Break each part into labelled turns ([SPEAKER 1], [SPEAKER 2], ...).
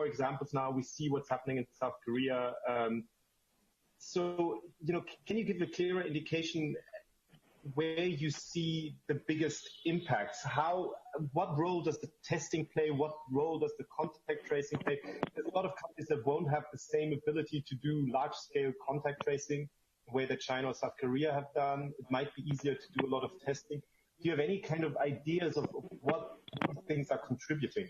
[SPEAKER 1] more examples now. We see what's happening in South Korea. So, can you give a clearer indication where you see the biggest impacts? What role does the testing play? What role does the contact tracing play? There's a lot of countries that won't have the same ability to do large-scale contact tracing the way that China or South Korea have done. It might be easier to do a lot of testing. Do you have any kind of ideas of what these things are contributing?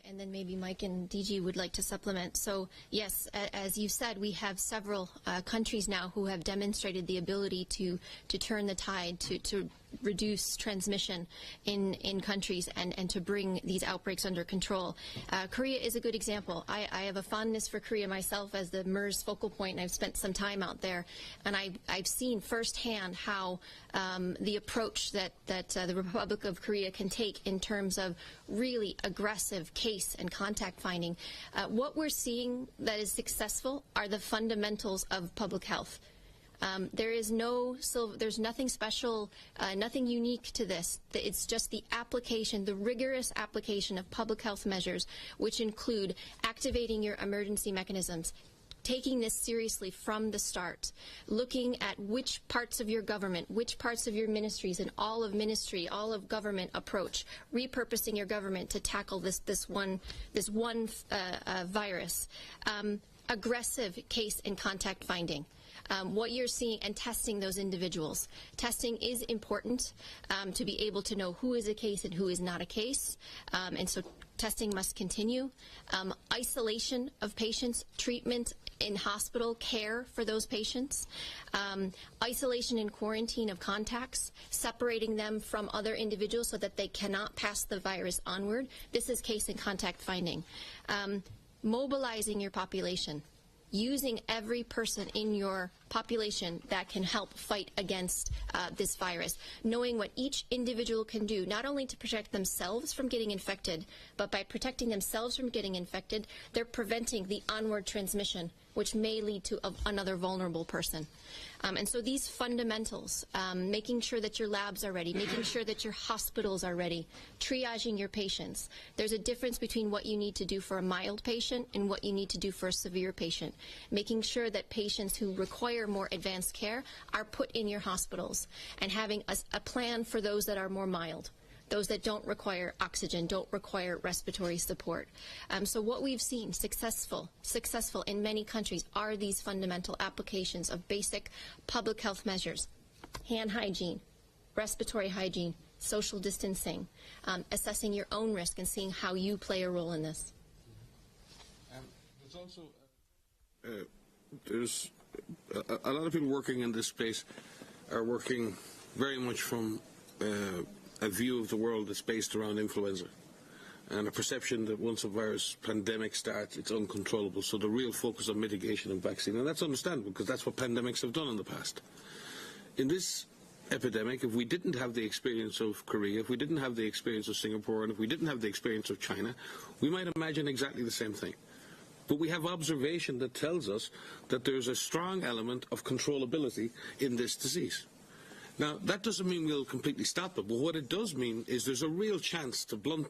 [SPEAKER 2] And then maybe Mike and DG would like to supplement. So yes, as you said, we have several countries now who have demonstrated the ability to turn the tide, to reduce transmission in countries and to bring these outbreaks under control. Korea is a good example. I have a fondness for Korea myself as the MERS focal point, and I've spent some time out there, and I've seen firsthand how the approach that the Republic of Korea can take in terms of really aggressive case and contact finding. What we're seeing that is successful are the fundamentals of public health. There's nothing special, nothing unique to this. It's just the application, the rigorous application of public health measures, which include activating your emergency mechanisms, taking this seriously from the start, looking at which parts of your government, which parts of your ministries, and all of government approach, repurposing your government to tackle this one virus, aggressive case and contact finding. What you're seeing and testing those individuals. Testing is important to be able to know who is a case and who is not a case, and so testing must continue. Isolation of patients, treatment in hospital, care for those patients, isolation and quarantine of contacts, separating them from other individuals so that they cannot pass the virus onward. This is case and contact finding. Mobilizing your population, using every person in your population that can help fight against this virus, knowing what each individual can do, not only to protect themselves from getting infected, but by protecting themselves from getting infected, they're preventing the onward transmission, which may lead to another vulnerable person. And so these fundamentals, making sure that your labs are ready, making sure that your hospitals are ready, triaging your patients. There's a difference between what you need to do for a mild patient and what you need to do for a severe patient. Making sure that patients who require more advanced care are put in your hospitals, and having a plan for those that are more mild, those that don't require oxygen, don't require respiratory support. So what we've seen successful in many countries are these fundamental applications of basic public health measures: hand hygiene, respiratory hygiene, social distancing, assessing your own risk and seeing how you play a role in this.
[SPEAKER 3] There's also there's a lot of people working in this space are working very much from a view of the world that's based around influenza and a perception that once a virus pandemic starts, it's uncontrollable. So the real focus on mitigation and vaccine, and that's understandable because that's what pandemics have done in the past. In this epidemic, if we didn't have the experience of Korea, if we didn't have the experience of Singapore, and if we didn't have the experience of China, we might imagine exactly the same thing. But we have observation that tells us that there's a strong element of controllability in this disease. Now, that doesn't mean we'll completely stop it, but what it does mean is there's a real chance to blunt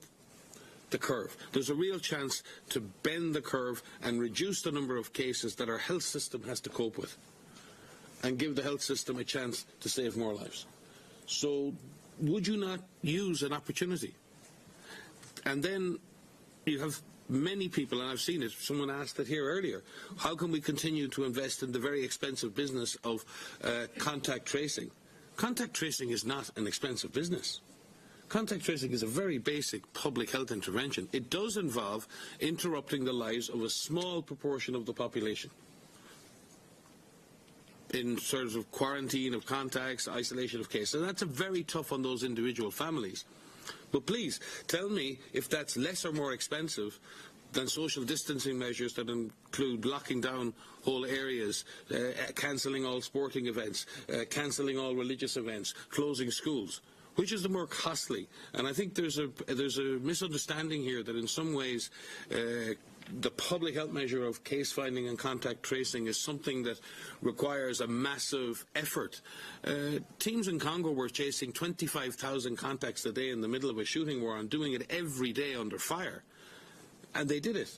[SPEAKER 3] the curve. There's a real chance to bend the curve and reduce the number of cases that our health system has to cope with, and give the health system a chance to save more lives. So would you not use an opportunity? And then you have many people, and I've seen it, someone asked it here earlier, how can we continue to invest in the very expensive business of contact tracing? Contact tracing is not an expensive business. Contact tracing is a very basic public health intervention. It does involve interrupting the lives of a small proportion of the population in terms of quarantine of contacts, isolation of cases. And that's very tough on those individual families. But please, tell me if that's less or more expensive than social distancing measures that include locking down whole areas, cancelling all sporting events, cancelling all religious events, closing schools. Which is the more costly? And I think there's a misunderstanding here that in some ways the public health measure of case finding and contact tracing is something that requires a massive effort. Teams in Congo were chasing 25,000 contacts a day in the middle of a shooting war and doing it every day under fire. And they did it.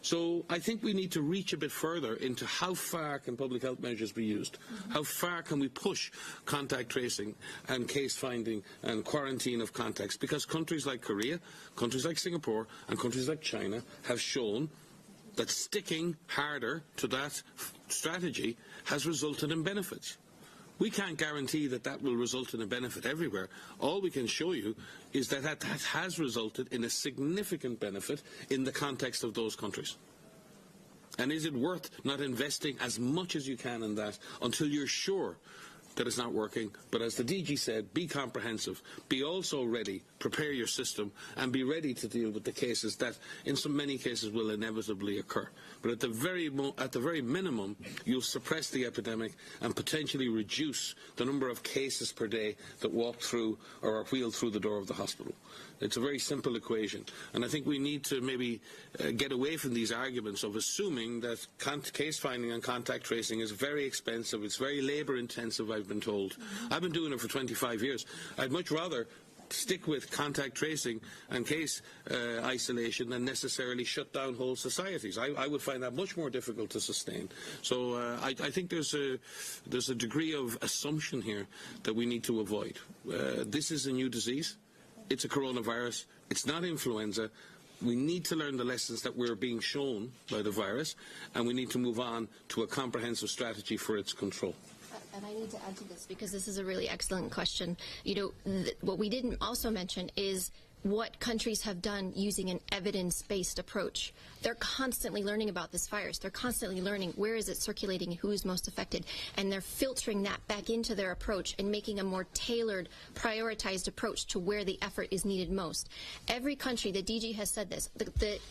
[SPEAKER 3] So I think we need to reach a bit further into how far can public health measures be used? How far can we push contact tracing and case finding and quarantine of contacts? Because countries like Korea, countries like Singapore and countries like China have shown that sticking harder to that strategy has resulted in benefits. We can't guarantee that that will result in a benefit everywhere. All we can show you is that that has resulted in a significant benefit in the context of those countries. And is it worth not investing as much as you can in that until you're sure that it's not working? But as the DG said, be comprehensive, be also ready, prepare your system, and be ready to deal with the cases that in so many cases will inevitably occur. But at the very minimum, you'll suppress the epidemic and potentially reduce the number of cases per day that walk through or are wheeled through the door of the hospital. It's a very simple equation, and I think we need to maybe get away from these arguments of assuming that case finding and contact tracing is very expensive, it's very labour intensive, I've been told. I've been doing it for 25 years. I'd much rather stick with contact tracing and case isolation than necessarily shut down whole societies. I would find that much more difficult to sustain. So I think there's a degree of assumption here that we need to avoid. This is a new disease. It's a coronavirus. It's not influenza. We need to learn the lessons that we're being shown by the virus, and we need to move on to a comprehensive strategy for its control.
[SPEAKER 2] And I need to add to this because this is a really excellent question. You know, what we didn't also mention is what countries have done using an evidence-based approach. They're constantly learning about this virus. They're constantly learning where is it circulating, who is most affected, and they're filtering that back into their approach and making a more tailored, prioritized approach to where the effort is needed most. Every country, the DG has said this,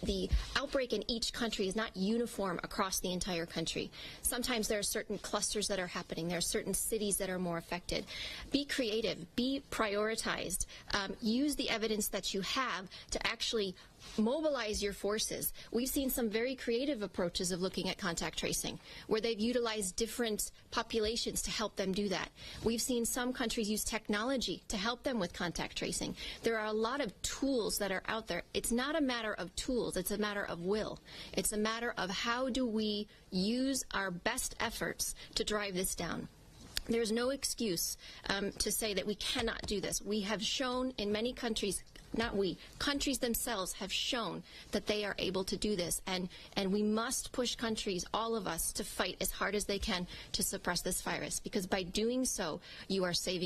[SPEAKER 2] the outbreak in each country is not uniform across the entire country. Sometimes there are certain clusters that are happening. There are certain cities that are more affected. Be creative. Be prioritized. Use the evidence that you have to actually mobilize your forces. We've seen some very creative approaches of looking at contact tracing, where they've utilized different populations to help them do that. We've seen some countries use technology to help them with contact tracing. There are a lot of tools that are out there. It's not a matter of tools, it's a matter of will. It's a matter of how do we use our best efforts to drive this down. There's no excuse to say that we cannot do this. We have shown in many countries, not we, countries themselves have shown that they are able to do this. And we must push countries, all of us, to fight as hard as they can to suppress this virus. Because by doing so, you are saving